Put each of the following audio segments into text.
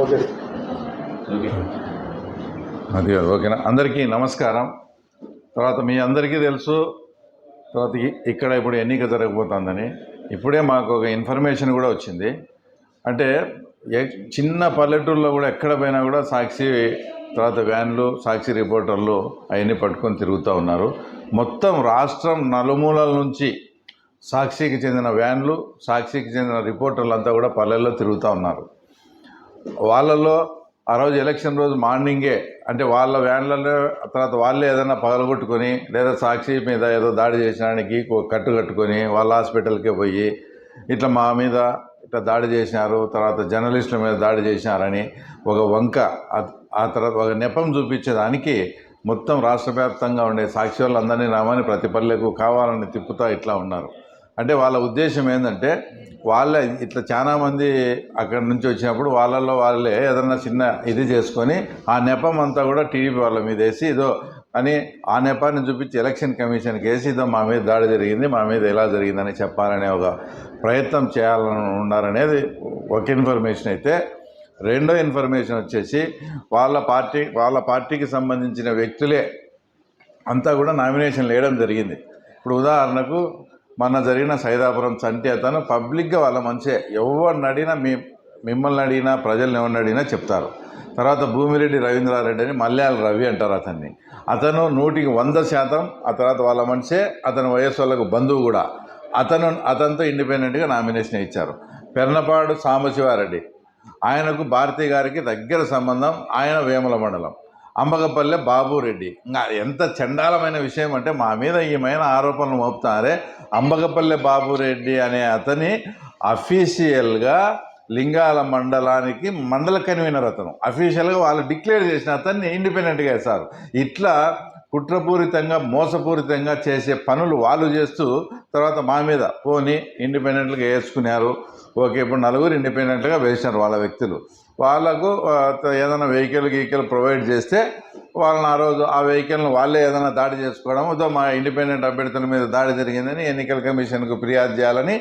Okay అది ఓకేనా. అందరికీ నమస్కారం. తర్వాత మీ అందరికీ తెలుసు, తర్వాత ఇక్కడ ఇప్పుడు ఎన్నిక జరగబోతుందని ఇప్పుడే మాకు ఒక ఇన్ఫర్మేషన్ కూడా వచ్చింది. అంటే చిన్న పల్లెటూరులో కూడా ఎక్కడ పోయినా కూడా సాక్షి తర్వాత వ్యాన్లు, సాక్షి రిపోర్టర్లు అవన్నీ పట్టుకొని తిరుగుతూ ఉన్నారు. మొత్తం రాష్ట్రం నలుమూలల నుంచి సాక్షికి చెందిన వ్యాన్లు, సాక్షికి చెందిన రిపోర్టర్లు అంతా కూడా పల్లెల్లో తిరుగుతూ ఉన్నారు. వాళ్ళల్లో ఆ రోజు ఎలక్షన్ రోజు మార్నింగే అంటే వాళ్ళ వ్యాన్లలో తర్వాత వాళ్ళే ఏదైనా పగలగొట్టుకొని లేదా సాక్షి మీద ఏదో దాడి చేసడానికి కట్టు కట్టుకొని వాళ్ళ హాస్పిటల్కే పోయి ఇట్లా మా మీద ఇట్లా దాడి చేసినారు, తర్వాత జర్నలిస్టుల మీద దాడి చేసినారని ఒక వంక, ఆ తర్వాత ఒక నెపం చూపించేదానికి మొత్తం రాష్ట్ర వ్యాప్తంగా ఉండే సాక్షి వాళ్ళందరినీ రామని ప్రతి పల్లెకు కావాలని తిప్పుతా ఇట్లా ఉన్నారు. అంటే వాళ్ళ ఉద్దేశం ఏంటంటే వాళ్ళే ఇట్లా చాలామంది అక్కడి నుంచి వచ్చినప్పుడు వాళ్ళే ఏదన్నా చిన్న ఇది చేసుకొని ఆ నెపం అంతా కూడా టీడీపీ వాళ్ళ మీద వేసి ఇదో అని ఆ నెపాన్ని చూపించి ఎలక్షన్ కమిషన్కి వేసి ఇదో మా మీద దాడి జరిగింది, మా మీద ఎలా జరిగిందని చెప్పాలనే ఒక ప్రయత్నం చేయాలని ఉన్నారనేది ఒక ఇన్ఫర్మేషన్ అయితే, రెండో ఇన్ఫర్మేషన్ వచ్చేసి వాళ్ళ పార్టీకి సంబంధించిన వ్యక్తులే అంతా కూడా నామినేషన్లు వేయడం జరిగింది. ఇప్పుడు ఉదాహరణకు మొన్న జరిగిన సైదాపురం చంటి అతను పబ్లిక్గా వాళ్ళ మంచిగా ఎవరిని అడిగినా మిమ్మల్ని అడిగినా ప్రజల్ని ఎవరిని అడిగినా చెప్తారు. తర్వాత భూమిరెడ్డి రవీంద్రారెడ్డి అని మల్యాల రవి అంటారు అతను 100% ఆ తర్వాత వాళ్ళ మనిషే, అతను వయస్సు వాళ్ళకు బంధువు కూడా. అతనితో ఇండిపెండెంట్గా నామినేషన్ ఇచ్చారు. పెర్నపాడు సాంబశివారెడ్డి, ఆయనకు భారతి గారికి దగ్గర సంబంధం, ఆయన వేముల మండలం. అంబగపల్లె బాబురెడ్డి, ఇంకా ఎంత చండాలమైన విషయం అంటే మా మీద ఈమైన ఆరోపణలు మోపుతారే. అంబగపల్లె బాబురెడ్డి అనే అతని అఫీషియల్గా లింగాల మండలానికి మండల కన్వీనర్, అతను అఫీషియల్గా వాళ్ళు డిక్లేర్ చేసిన అతన్ని ఇండిపెండెంట్గా వేశారు. ఇట్లా కుట్రపూరితంగా మోసపూరితంగా చేసే పనులు వాళ్ళు చేస్తూ తర్వాత మా మీద పోని ఇండిపెండెంట్గా వేసుకున్నారు. ఓకే, ఇప్పుడు 9 ఇండిపెండెంట్గా వేసినారు వాళ్ళ వ్యక్తులు. వాళ్ళకు ఏదైనా వెహికల్ ప్రొవైడ్ చేస్తే వాళ్ళని ఆ రోజు ఆ వెహికల్ని వాళ్ళే ఏదైనా దాడి చేసుకోవడం, మా ఇండిపెండెంట్ అభ్యర్థుల మీద దాడి జరిగిందని ఎన్నికల కమిషన్కు ఫిర్యాదు చేయాలని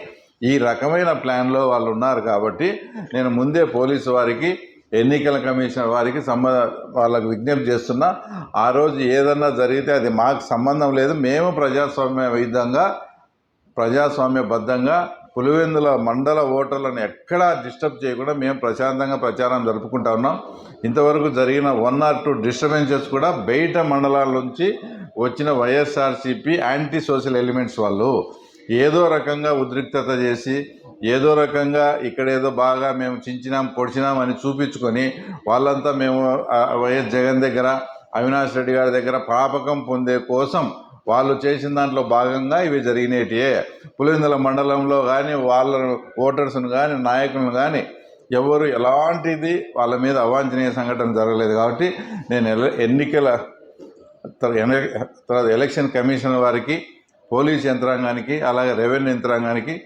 ఈ రకమైన ప్లాన్లో వాళ్ళు ఉన్నారు. కాబట్టి నేను ముందే పోలీసు వారికి, ఎన్నికల కమిషన్ వారికి వాళ్ళకు విజ్ఞప్తి చేస్తున్నా, ఆ రోజు ఏదన్నా జరిగితే అది మాకు సంబంధం లేదు. మేము ప్రజాస్వామ్యబద్ధంగా పులివెందుల మండల ఓటర్లను ఎక్కడా డిస్టర్బ్ చేయకుండా మేము ప్రశాంతంగా ప్రచారం జరుపుకుంటా ఉన్నాం. ఇంతవరకు జరిగిన 1 or 2 డిస్టర్బెన్సెస్ కూడా బయట మండలాల నుంచి వచ్చిన వైఎస్ఆర్సీపీ యాంటీ సోషల్ ఎలిమెంట్స్ వాళ్ళు ఏదో రకంగా ఉద్రిక్తత చేసి ఏదో రకంగా ఇక్కడేదో బాగా మేము చించినాం పొడిచినాం అని చూపించుకొని వాళ్ళంతా మేము వైఎస్ జగన్ దగ్గర, అవినాష్ రెడ్డి గారి దగ్గర ప్రాపకం పొందే కోసం వాళ్ళు చేసిన దాంట్లో భాగంగా ఇవి జరిగినటియే. పులివెందుల మండలంలో కానీ వాళ్ళ ఓటర్స్ను కానీ నాయకులను కానీ ఎవరు ఎలాంటిది వాళ్ళ మీద అవాంఛనీయ సంఘటన జరగలేదు. కాబట్టి నేను ఎలక్షన్ కమిషన్ వారికి, పోలీస్ యంత్రాంగానికి, అలాగే రెవెన్యూ యంత్రాంగానికి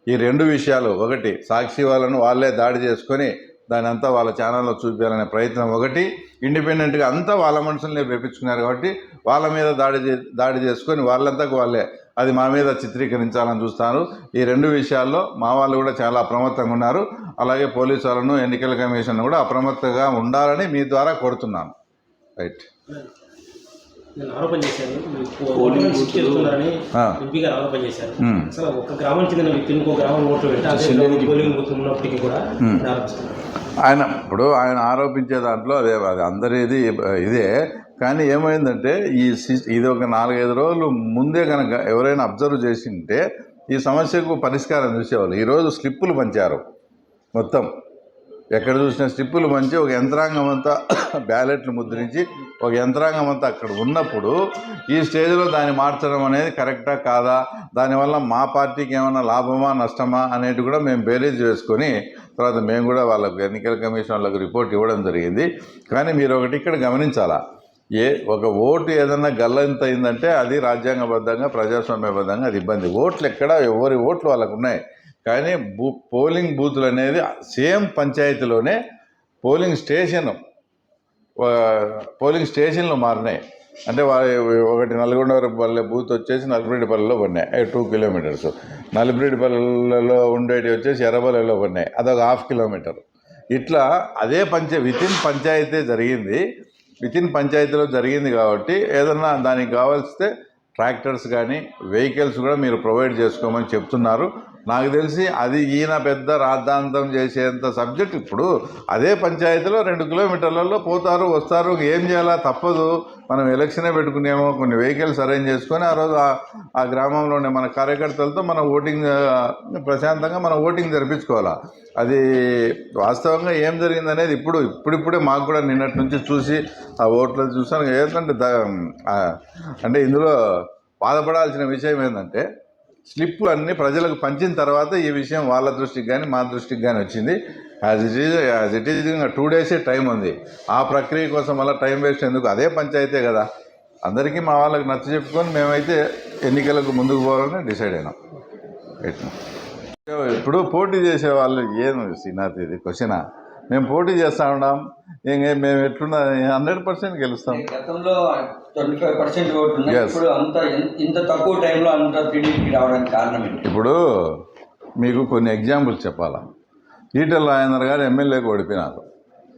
ఈ 2 విషయాలు, ఒకటి సాక్షి వాళ్ళను వాళ్ళే దాడి చేసుకొని దాని అంతా వాళ్ళ ఛానల్లో చూపించాలనే ప్రయత్నం, ఒకటి ఇండిపెండెంట్గా అంతా వాళ్ళ మనుషులనే పెంపించుకున్నారు కాబట్టి వాళ్ళ మీద దాడి చేసుకొని వాళ్ళంతకు వాళ్ళే అది మా మీద చిత్రీకరించాలని చూస్తారు. ఈ 2 విషయాల్లో మా వాళ్ళు కూడా చాలా అప్రమత్తంగా ఉన్నారు. అలాగే పోలీసు వాళ్ళను, ఎన్నికల కమిషన్ కూడా అప్రమత్తంగా ఉండాలని మీ ద్వారా కోరుతున్నాను. రైట్. నేను ఆరోపణ చేశాను, షిఫ్ట్ చేస్తున్నారని ఎంపీ గారు ఆరోపణ చేశారు. అసలు ఒక గ్రామం చెందిన వ్యక్తి ఇంకో గ్రామం ఓట్లు పెట్టి పోలింగ్ బూత్ ఉన్నప్పటికీ కూడా ఆయన ఆరోపించే దాంట్లో అది అందరిది ఇదే. కానీ ఏమైందంటే ఇది ఒక 4-5 రోజులు ముందే కనుక ఎవరైనా అబ్జర్వ్ చేసింటే ఈ సమస్యకు పరిష్కారం చూసేవాళ్ళు. ఈరోజు స్లిప్పులు పంచారు, మొత్తం ఎక్కడ చూసిన స్లిప్పులు పంచి ఒక యంత్రాంగం అంతా బ్యాలెట్లు ముద్రించి ఒక యంత్రాంగం అంతా అక్కడ ఉన్నప్పుడు ఈ స్టేజ్లో దాన్ని మార్చడం అనేది కరెక్టా కాదా, దానివల్ల మా పార్టీకి ఏమైనా లాభమా నష్టమా అనేది కూడా మేము బేరీజ్ వేసుకొని తర్వాత మేము కూడా వాళ్ళకు ఎన్నికల కమిషన్ వాళ్ళకు రిపోర్ట్ ఇవ్వడం జరిగింది. కానీ మీరు ఒకటి ఇక్కడ గమనించాలా, ఒక ఓటు ఏదన్నా గల్లంత అయిందంటే అది రాజ్యాంగబద్ధంగా ప్రజాస్వామ్యబద్ధంగా అది ఇబ్బంది. ఓట్లు ఎక్కడ ఎవరి ఓట్లు వాళ్ళకు ఉన్నాయి. కానీ పోలింగ్ బూతులు అనేది సేమ్ పంచాయతీలోనే పోలింగ్ స్టేషన్లు మారినాయి. అంటే ఒకటి నల్గొండపల్లె బూత్ వచ్చేసి నలిపిరెడ్డిపల్లెలో పడినాయి, 2 kilometers. నలిపిరెడ్డిపల్లెలో ఉండేవి వచ్చేసి ఎర్రపల్లెలో పడినాయి, అదొక 1/2 kilometer. ఇట్లా అదే వితిన్ పంచాయతీ జరిగింది, వితిన్ పంచాయతీలో జరిగింది కాబట్టి ఏదన్నా దానికి కావాల్సితే ట్రాక్టర్స్ కానీ వెహికల్స్ కూడా మీరు ప్రొవైడ్ చేసుకోమని చెప్తున్నారు. నాకు తెలిసి అది ఈయన పెద్ద రాద్ధాంతం చేసేంత సబ్జెక్ట్. ఇప్పుడు అదే పంచాయతీలో 2 కిలోమీటర్లలో పోతారు వస్తారు, ఏం చేయాలా తప్పదు. మనం ఎలక్షనే పెట్టుకునేమో, కొన్ని వెహికల్స్ అరేంజ్ చేసుకొని ఆ రోజు ఆ గ్రామంలోనే మన కార్యకర్తలతో మన ఓటింగ్ ప్రశాంతంగా మన ఓటింగ్ జరిపించుకోవాలా. అది వాస్తవంగా ఏం జరిగింది అనేది ఇప్పుడిప్పుడే మాకు కూడా నిన్నటి నుంచి చూసి ఆ ఓట్లు చూసాను. ఏంటంటే అంటే ఇందులో బాధపడాల్సిన విషయం ఏంటంటే స్లిప్పులు అన్నీ ప్రజలకు పంచిన తర్వాత ఈ విషయం వాళ్ళ దృష్టికి కానీ మా దృష్టికి కానీ వచ్చింది. యాజ్ ఇట్ ఈజ్ ఇంకా 2 డేసే టైం ఉంది. ఆ ప్రక్రియ కోసం వల్ల టైం వేస్ట్ ఎందుకు, అదే పంచాయతీ కదా. అందరికీ మా వాళ్ళకి నచ్చ చెప్పుకొని మేమైతే ఎన్నికలకు ముందుకు పోవాలని డిసైడ్ అయినాం. ఇప్పుడు పోటీ చేసే వాళ్ళు ఏం శ్రీనాథ్, ఇది క్వశ్చనా? మేము పోటీ చేస్తూ ఉన్నాం, మేము ఎట్లున్నా 100% గెలుస్తాం. గతంలో 25% ఓట్లు ఉన్నాయి. ఇప్పుడు అంత ఇంత తక్కువ టైంలో అంత టీడీపీ రావడానికి కారణం ఏంటి? ఇప్పుడు మీకు కొన్ని ఎగ్జాంపుల్స్ చెప్పాలా. ఈటెల రాజేందర్ గారు ఎమ్మెల్యేకి ఓడిపోయినారు.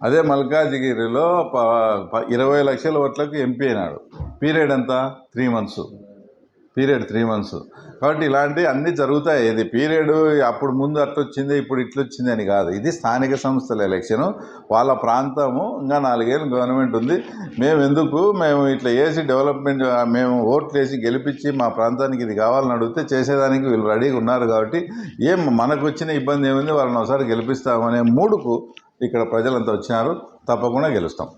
అదే మల్కాజిగిరిలో 20 లక్షల ఓట్లకు ఎంపీ అయినాడు. పీరియడ్ ఎంత? 3 months. Period 3 months. కాబట్టి ఇలాంటివి అన్నీ జరుగుతాయి. ఇది పీరియడ్ అప్పుడు ముందు అట్లొచ్చింది ఇప్పుడు ఇట్లొచ్చింది అని కాదు. ఇది స్థానిక సంస్థల ఎలక్షను, వాళ్ళ ప్రాంతము. ఇంకా 4 ఏళ్ళు గవర్నమెంట్ ఉంది. మేము ఇట్లా వేసి డెవలప్మెంట్, మేము ఓట్లు వేసి గెలిపించి మా ప్రాంతానికి ఇది కావాలని అడిగితే చేసేదానికి వీళ్ళు రెడీగా ఉన్నారు. కాబట్టి మనకు వచ్చిన ఇబ్బంది ఏముంది, వాళ్ళని ఒకసారి గెలిపిస్తామనే మూడుకు ఇక్కడ ప్రజలంతా వచ్చినారు. తప్పకుండా గెలుస్తాం.